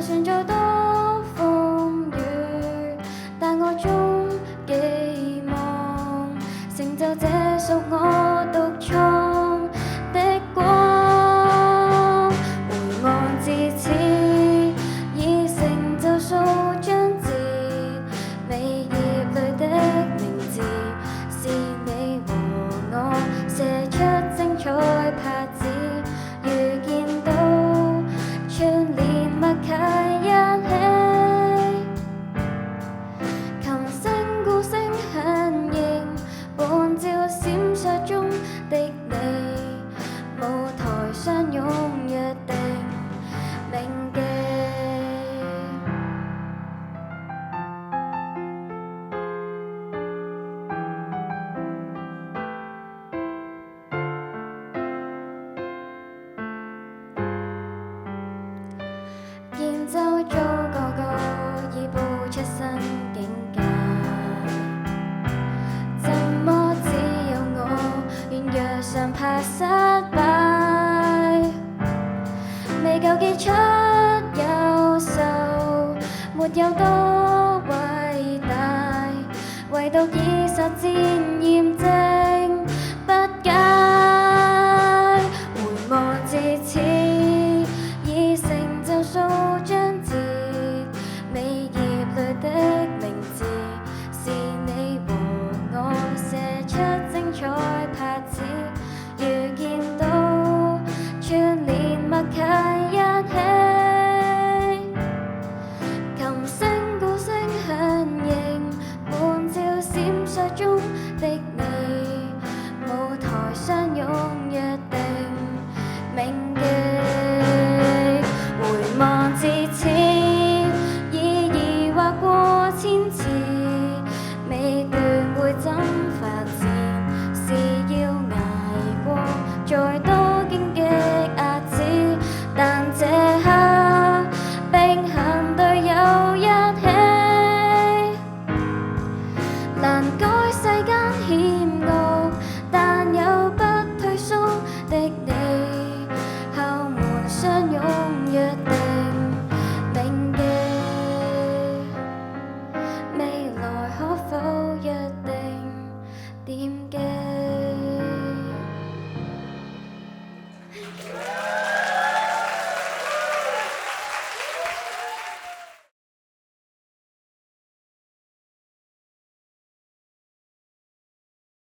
算再多風雨，但我終寄望成就這屬我獨創的光。回望至此，已成就數章節，尾頁裡的名字是你和我寫出精彩拍子，遇見到串連默契一起，琴聲鼓聲響應，伴照閃爍中的你，舞台相擁約定銘記。見周遭個個已步出新境界，怎麼只有我軟弱常怕失敗？未夠記出優秀，沒有多偉大，唯獨以實踐驗證不解。回望至此，已成就數章節，尾頁裡的名字是你和我寫出精彩拍子，遇見到串連默契一起，琴聲鼓聲響應，伴照閃爍中的你，舞台相擁約定銘記。回望至此，已疑惑過千次，未斷會怎發展，是要捱過再多荊棘壓止，但這刻並行隊友一起，難改世間險惡，但有不退縮的你。